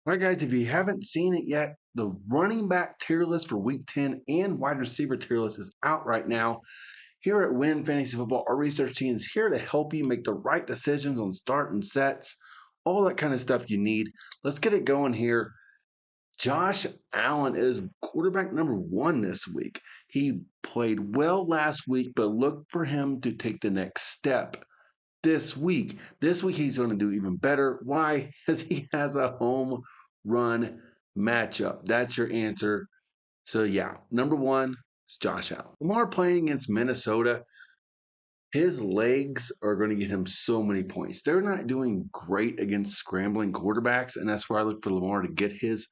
All right, guys, if you haven't seen it yet, the running back tier list for week 10 and wide receiver tier list is out right now. Here at Win Fantasy Football, our research team is here to help you make the right decisions on start and sets, all that kind of stuff you need. Let's get it going here. Josh Allen is quarterback number one this week. He played well last week, but look for him to take the next step this week. This week, he's going to do even better. Why? Because he has a home run matchup. That's your answer. So, yeah, number one is Josh Allen. Lamar playing against Minnesota. His legs are going to get him so many points. They're not doing great against scrambling quarterbacks, and that's where I look for Lamar to get his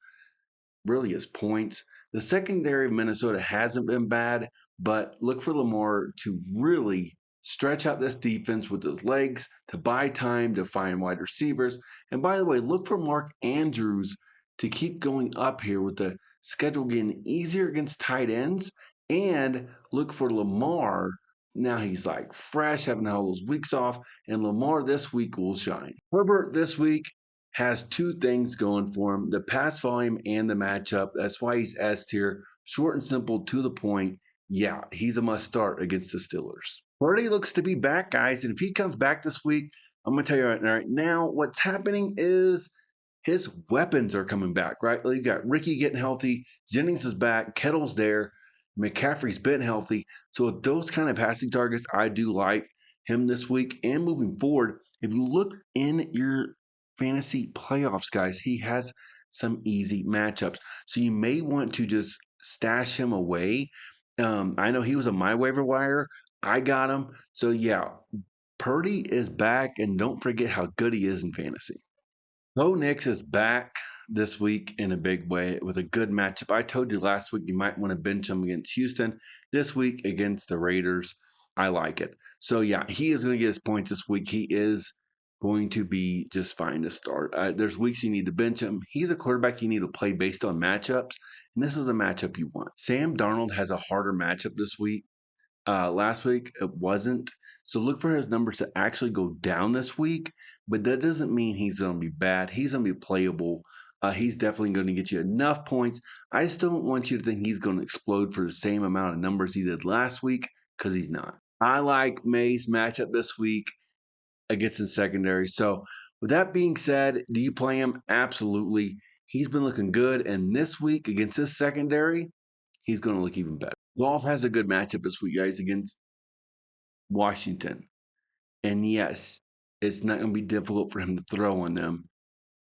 points. The secondary of Minnesota hasn't been bad, but look for Lamar to really stretch out this defense with his legs to buy time to find wide receivers. And by the way, look for Mark Andrews to keep going up here with the schedule getting easier against tight ends. And look for Lamar. Now he's like fresh, having all those weeks off, and Lamar this week will shine. Herbert this week has two things going for him, the pass volume and the matchup. That's why he's S tier. Short and simple, to the point. Yeah, he's a must start against the Steelers. Brady looks to be back, guys. And if he comes back this week, I'm going to tell you right now, what's happening is his weapons are coming back, right? You got Ricky getting healthy. Jennings is back. Kettle's there. McCaffrey's been healthy. So with those kind of passing targets, I do like him this week and moving forward. If you look in your fantasy playoffs, guys, he has some easy matchups. So you may want to just stash him away. I know he was on my waiver wire. I got him. So yeah, Purdy is back, and don't forget how good he is in fantasy. Bo Nix is back this week in a big way with a good matchup. I told you last week you might want to bench him against Houston. This week against the Raiders, I like it. So yeah, he is going to get his points this week. He is going to be just fine to start. There's weeks you need to bench him. He's a quarterback you need to play based on matchups, and this is a matchup you want. Sam Darnold has a harder matchup this week. Last week it wasn't. So look for his numbers to actually go down this week, but that doesn't mean he's going to be bad. He's going to be playable. He's definitely going to get you enough points. I just don't want you to think he's going to explode for the same amount of numbers he did last week, because he's not. I like May's matchup this week against the secondary. So with that being said, do you play him? Absolutely. He's been looking good, and this week against this secondary, he's going to look even better. Golf has a good matchup this week, guys, against Washington. And yes, it's not going to be difficult for him to throw on them.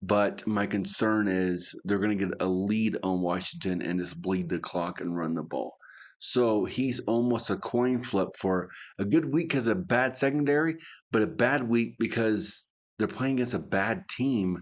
But my concern is they're going to get a lead on Washington and just bleed the clock and run the ball. So he's almost a coin flip for a good week because of bad secondary, but a bad week because they're playing against a bad team.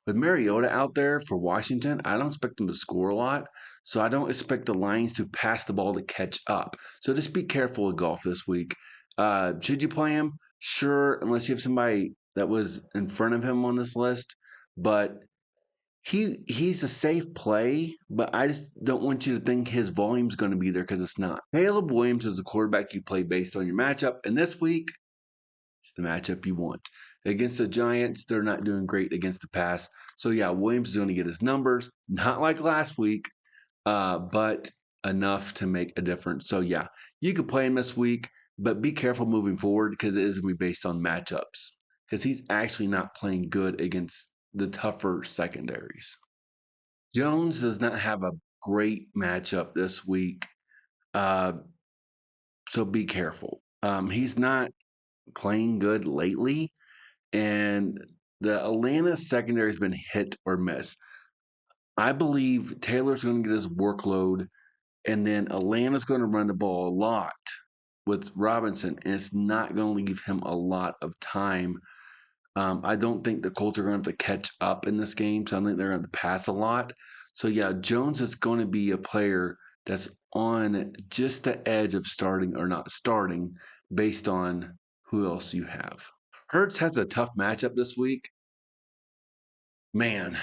With Mariota out there for Washington, I don't expect them to score a lot. So I don't expect the Lions to pass the ball to catch up. So just be careful with golf this week. Should you play him? Sure, unless you have somebody that was in front of him on this list. But he's a safe play, but I just don't want you to think his volume's going to be there because it's not. Caleb Williams is the quarterback you play based on your matchup, and this week it's the matchup you want. Against the Giants, they're not doing great against the pass. So yeah, Williams is going to get his numbers, not like last week, but enough to make a difference. So yeah, you could play him this week, but be careful moving forward because it is going to be based on matchups. Because he's actually not playing good against the tougher secondaries. Jones does not have a great matchup this week, uh, so be careful. He's not playing good lately, and the Atlanta secondary has been hit or miss. I believe Taylor's going to get his workload, and then Atlanta's going to run the ball a lot with Robinson, and it's not going to leave him a lot of time. I don't think the Colts are going to have to catch up in this game, so I think they're going to pass a lot. So yeah, Jones is going to be a player that's on just the edge of starting or not starting based on who else you have. Hurts has a tough matchup this week. Man,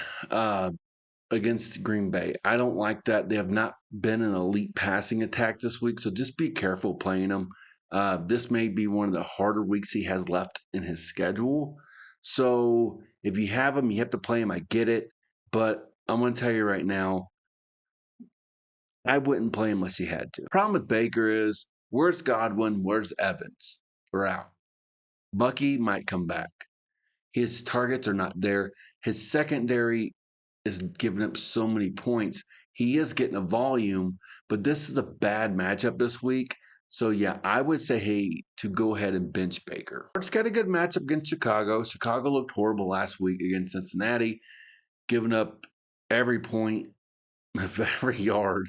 against Green Bay. I don't like that. They have not been an elite passing attack this week, so just be careful playing them. This may be one of the harder weeks he has left in his schedule. So if you have him, you have to play him. I get it. but I'm going to tell you right now, I wouldn't play him unless you had to. Problem with Baker is, where's Godwin? Where's Evans? We're out. Bucky might come back. His targets are not there. His secondary is giving up so many points. He is getting a volume, but this is a bad matchup this week. So yeah, I would say, hey, to go ahead and bench Baker. It's got a good matchup against Chicago. Chicago looked horrible last week against Cincinnati, giving up every point of every yard.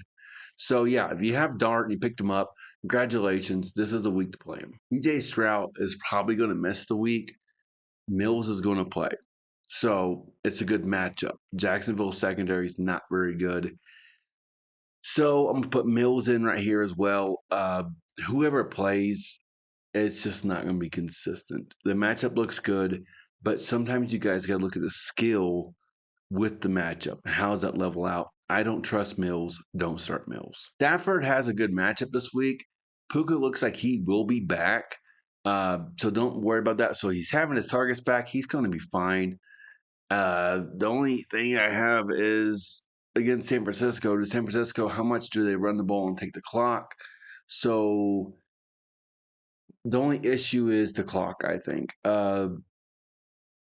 So yeah, if you have Dart and you picked him up, congratulations. This is a week to play him. DJ Stroud is probably going to miss the week. Mills is going to play. So it's a good matchup. Jacksonville secondary is not very good. So I'm going to put Mills in right here as well. Whoever plays, it's just not going to be consistent. The matchup looks good, but sometimes you guys got to look at the skill with the matchup. How does that level out? I don't trust Mills. Don't start Mills. Stafford has a good matchup this week. Puka looks like he will be back. So don't worry about that. So he's having his targets back. He's going to be fine. The only thing I have is against San Francisco. To San Francisco, how much do they run the ball and take the clock? So the only issue is the clock, I think.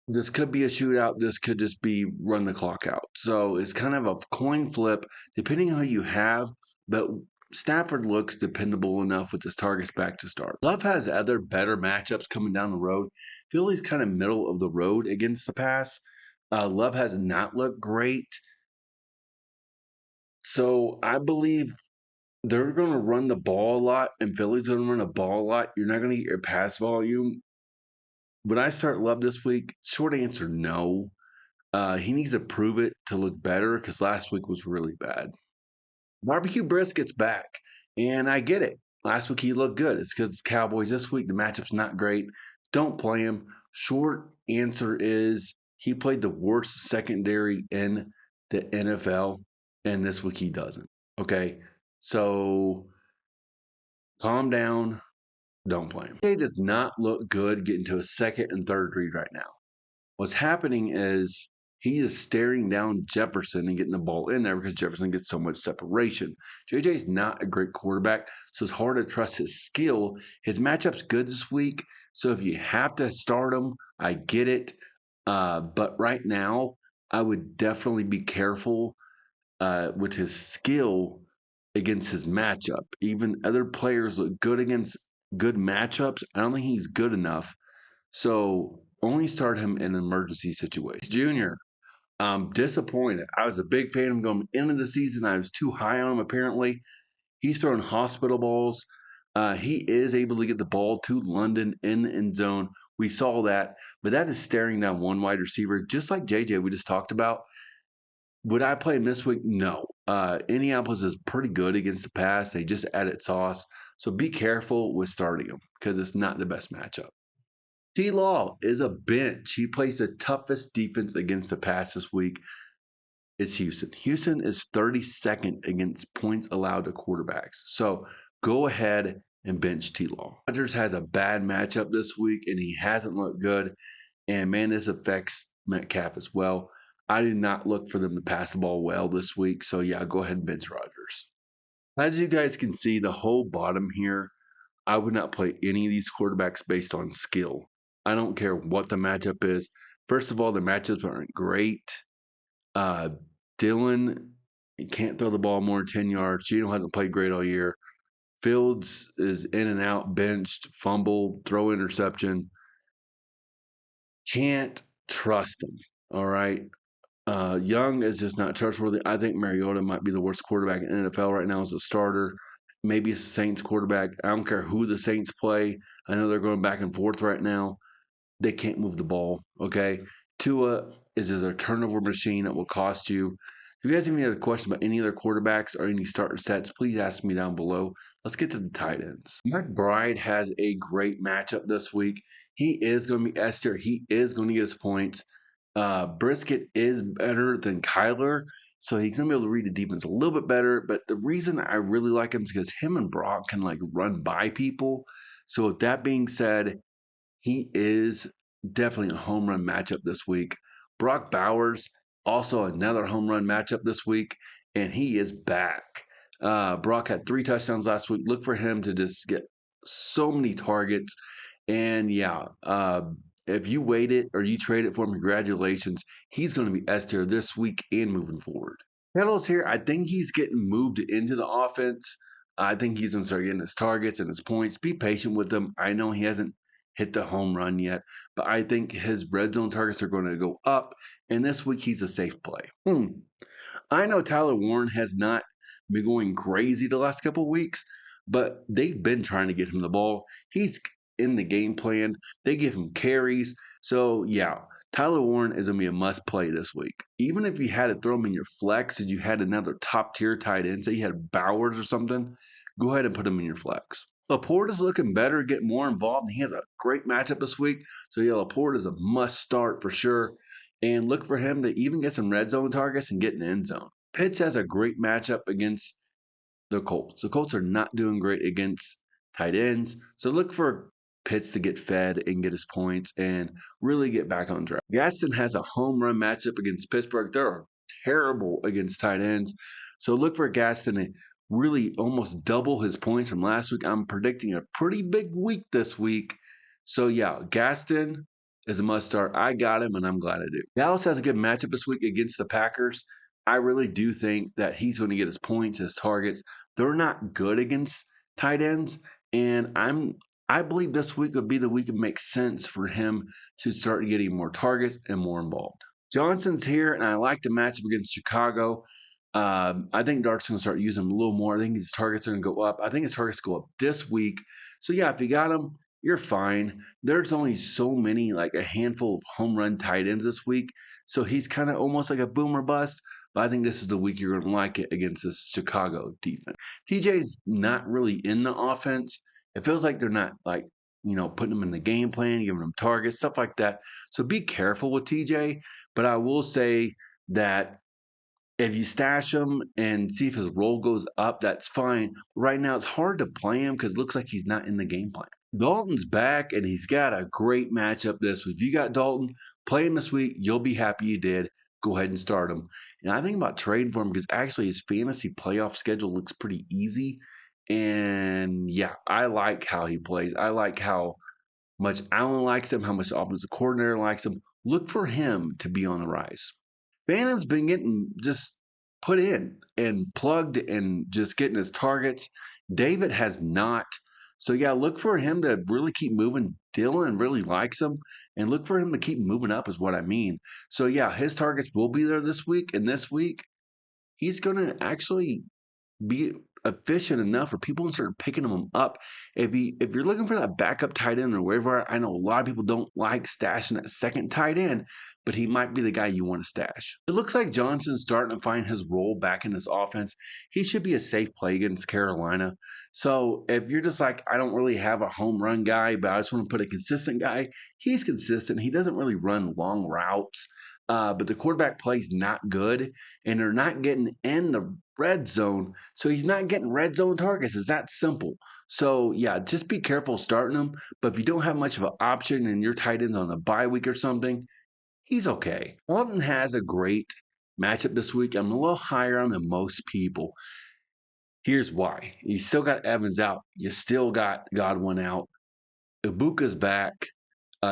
This could be a shootout. This could just be run the clock out. So it's kind of a coin flip, depending on who you have. But Stafford looks dependable enough with his targets back to start. Love has other better matchups coming down the road. Philly's kind of middle of the road against the pass. Love has not looked great. So I believe they're going to run the ball a lot, and Philly's going to run the ball a lot. You're not going to get your pass volume. Would I start Love this week? Short answer, no. He needs to prove it to look better because last week was really bad. Barbecue Brisket's back, and I get it. Last week he looked good. It's because it's Cowboys. This week the matchup's not great. Don't play him. Short answer is he played the worst secondary in the NFL, and this week he doesn't. Okay, so calm down. Don't play him. He does not look good getting to a second and third read right now. What's happening is he is staring down Jefferson and getting the ball in there because Jefferson gets so much separation. JJ is not a great quarterback, so it's hard to trust his skill. His matchup's good this week, so if you have to start him, I get it. But right now, I would definitely be careful with his skill against his matchup. Even other players look good against good matchups. I don't think he's good enough. So only start him in an emergency situation. Junior, I'm disappointed. I was a big fan of him going into the season. I was too high on him, apparently. He's throwing hospital balls. He is able to get the ball to London in the end zone. We saw that, but that is staring down one wide receiver, just like JJ we just talked about. Would I play him this week? No. Indianapolis is pretty good against the pass. They just added Sauce. So be careful with starting him because it's not the best matchup. T Law is a bench. He plays the toughest defense against the pass this week. Is Houston. Houston is 32nd against points allowed to quarterbacks. So go ahead and bench T Law. Rodgers has a bad matchup this week, and he hasn't looked good. And man, this affects Metcalf as well. I did not look for them to pass the ball well this week. So yeah, go ahead and bench Rodgers. As you guys can see, the whole bottom here, I would not play any of these quarterbacks based on skill. I don't care what the matchup is. First of all, the matchups aren't great. Dylan, he can't throw the ball more than 10 yards. Geno hasn't played great all year. Fields is in and out, benched, fumble, throw interception. Can't trust him. All right. Young is just not trustworthy. I think Mariota might be the worst quarterback in the NFL right now as a starter. Maybe it's the Saints quarterback. I don't care who the Saints play. I know they're going back and forth right now. They can't move the ball. Okay. Tua is a turnover machine that will cost you. If you guys have any other questions about any other quarterbacks or any starter sets, please ask me down below. Let's get to the tight ends. McBride has a great matchup this week. He is going to be S tier. He is going to get his points. Brisket is better than Kyler, so he's going to be able to read the defense a little bit better. But the reason I really like him is because him and Brock can like run by people. So with that being said, he is definitely a home run matchup this week. Brock Bowers Also, another home run matchup this week, and he is back. Brock had 3 touchdowns last week. Look for him to just get so many targets. And yeah, if you waited or you traded for him, congratulations. He's going to be S tier this week and moving forward. Kettle's here. I think he's getting moved into the offense. I think he's going to start getting his targets and his points. Be patient with him. I know he hasn't hit the home run yet, but I think his red zone targets are going to go up. And this week, he's a safe play. I know Tyler Warren has not been going crazy the last couple of weeks, but they've been trying to get him the ball. He's in the game plan. They give him carries. So, yeah, Tyler Warren is going to be a must play this week. Even if you had to throw him in your flex and you had another top tier tight end, say you had Bowers or something, go ahead and put him in your flex. Laporte is looking better, getting more involved, and he has a great matchup this week. So, yeah, Laporte is a must start for sure. And look for him to even get some red zone targets and get in the end zone. Pitts has a great matchup against the Colts. The Colts are not doing great against tight ends. So look for Pitts to get fed and get his points and really get back on track. Gaston has a home run matchup against Pittsburgh. They're terrible against tight ends. So look for Gaston to really almost double his points from last week. I'm predicting a pretty big week this week. So yeah, Gaston is a must start. I got him and I'm glad I do. Dallas has a good matchup this week against the Packers. I really do think that he's going to get his points, his targets. They're not good against tight ends, and I believe this week would be the week it makes sense for him to start getting more targets and more involved. Johnson's here, and I like the matchup against Chicago. I think Dark's going to start using him a little more. I think his targets are going to go up. I think his targets go up this week. So yeah, if you got him, you're fine. There's only so many, like a handful of home run tight ends this week. So he's kind of almost like a boomer bust. But I think this is the week you're going to like it against this Chicago defense. TJ's not really in the offense. It feels like they're not like, putting him in the game plan, giving him targets, stuff like that. So be careful with TJ. But I will say that if you stash him and see if his role goes up, that's fine. Right now, it's hard to play him because it looks like he's not in the game plan. Dalton's back, and he's got a great matchup this week. If you got Dalton, play him this week. You'll be happy you did. Go ahead and start him. And I think about trading for him because actually his fantasy playoff schedule looks pretty easy. And yeah, I like how he plays. I like how much Allen likes him, how much the offensive coordinator likes him. Look for him to be on the rise. Phantom's been getting just put in and plugged and just getting his targets. David has not. So, yeah, look for him to really keep moving. Dylan really likes him, and look for him to keep moving up, is what I mean. So, yeah, his targets will be there this week. And this week, he's going to actually be efficient enough for people to start picking them up. If you're looking for that backup tight end or wherever, I know a lot of people don't like stashing that second tight end, but he might be the guy you want to stash. It looks like Johnson's starting to find his role back in his offense. He should be a safe play against Carolina. So if you're just like, I don't really have a home run guy, but I just want to put a consistent guy, he's consistent. He doesn't really run long routes. But the quarterback play's not good, and they're not getting in the red zone. So he's not getting red zone targets. It's that simple. So yeah, just be careful starting him. But if you don't have much of an option and your tight end's on a bye week or something, he's okay. Walton has a great matchup this week. I'm a little higher on than most people. Here's why. You still got Evans out. You still got Godwin out. Ibuka's back.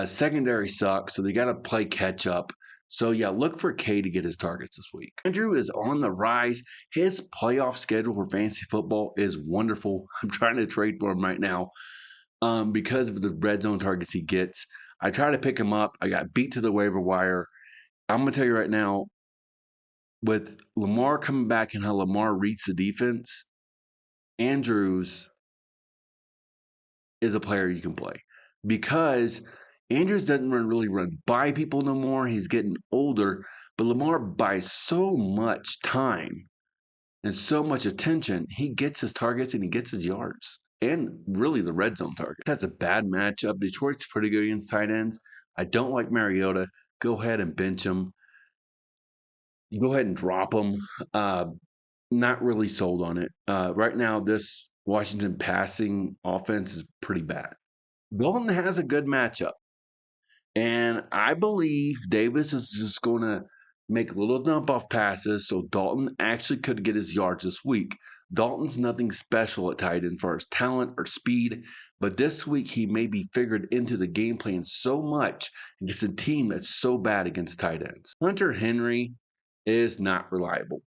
Secondary sucks, so they got to play catch up. So, yeah, look for K to get his targets this week. Andrew is on the rise. His playoff schedule for fantasy football is wonderful. I'm trying to trade for him right now because of the red zone targets he gets. I try to pick him up. I got beat to the waiver wire. I'm going to tell you right now, with Lamar coming back and how Lamar reads the defense, Andrews is a player you can play because Andrews doesn't really run by people no more. He's getting older, but Lamar buys so much time and so much attention. He gets his targets and he gets his yards and really the red zone target. That's a bad matchup. Detroit's pretty good against tight ends. I don't like Mariota. Go ahead and bench him. You go ahead and drop him. Not really sold on it. Right now, this Washington passing offense is pretty bad. Dalton has a good matchup. And I believe Davis is just going to make little dump off passes so Dalton actually could get his yards this week. Dalton's nothing special at tight end for his talent or speed, but this week he may be figured into the game plan so much against a team that's so bad against tight ends. Hunter Henry is not reliable.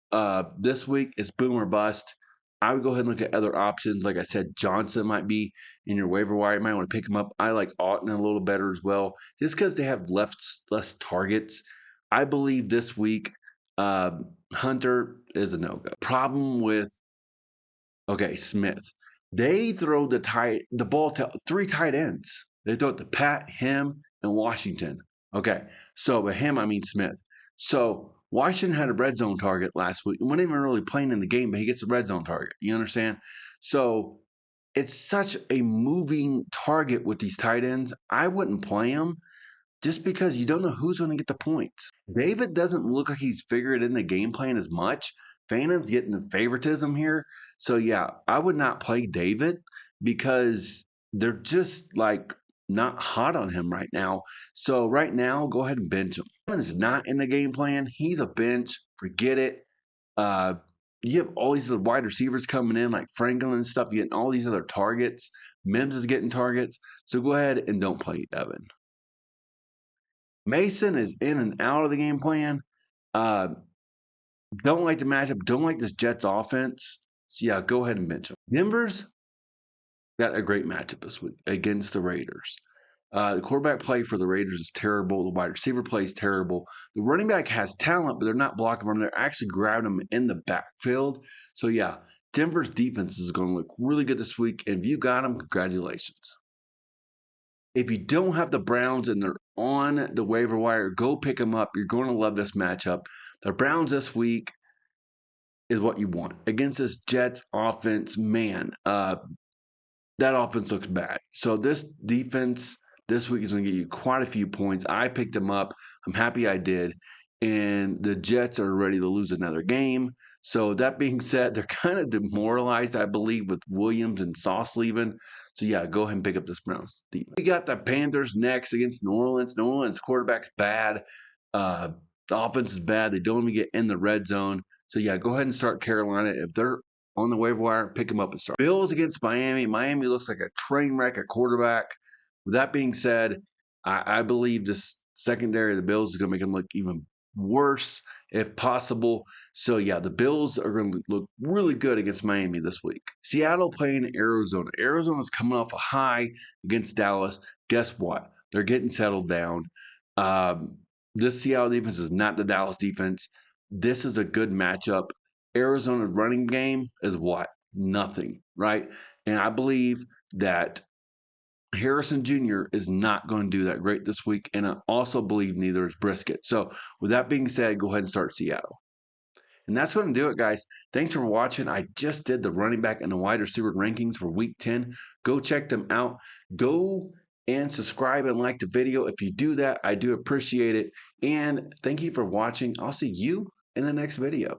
This week it's boom or bust. I would go ahead and look at other options. Like I said, Johnson might be in your waiver wire. You might want to pick him up. I like Auten a little better as well, just because they have less targets. I believe this week Hunter is a no-go. Problem with Smith. They throw the ball to 3 tight ends. They throw it to Pat, him, and Washington. Okay, so by him I mean Smith. So Washington had a red zone target last week. And wasn't even really playing in the game, but he gets a red zone target. You understand? So it's such a moving target with these tight ends. I wouldn't play him just because you don't know who's going to get the points. David doesn't look like he's figured in the game plan as much. Phantom's getting the favoritism here. So, yeah, I would not play David because they're just like not hot on him right now. So, right now, go ahead and bench him. Is not in the game plan. He's a bench. Forget it. You have all these other wide receivers coming in, like Franklin and stuff, getting all these other targets. Mims is getting targets. So, go ahead and don't play Devin. Mason is in and out of the game plan. Uh, don't like the matchup. Don't like this Jets offense. So, yeah, go ahead and bench him. Denver's got a great matchup this week against the Raiders. The quarterback play for the Raiders is terrible. The wide receiver play is terrible. The running back has talent, but they're not blocking him. They're actually grabbing him in the backfield. So, yeah, Denver's defense is going to look really good this week. And if you got them, congratulations. If you don't have the Browns and they're on the waiver wire, go pick them up. You're going to love this matchup. The Browns this week is what you want. Against this Jets offense, man, that offense looks bad. So this defense this week is going to get you quite a few points. I picked them up. I'm happy I did. And the Jets are ready to lose another game. So that being said, they're kind of demoralized, I believe, with Williams and Sauce leaving. So, yeah, go ahead and pick up this Browns defense. We got the Panthers next against New Orleans. New Orleans quarterback's bad. The offense is bad. They don't even get in the red zone. So, yeah, go ahead and start Carolina. If they're on the waiver wire, pick them up and start. Bills against Miami. Miami looks like a train wreck at quarterback. With that being said, I believe this secondary of the Bills is going to make them look even worse if possible. So, yeah, the Bills are going to look really good against Miami this week. Seattle playing Arizona. Arizona's coming off a high against Dallas. Guess what? They're getting settled down. This Seattle defense is not the Dallas defense. This is a good matchup. Arizona's running game is what? Nothing, right? And I believe that Harrison Jr. is not going to do that great this week, and I also believe neither is Brisket. So, with that being said, go ahead and start Seattle. And that's going to do it, guys. Thanks for watching. I just did the running back and the wide receiver rankings for Week 10. Go check them out. Go and subscribe and like the video. If you do that, I do appreciate it. And thank you for watching. I'll see you in the next video.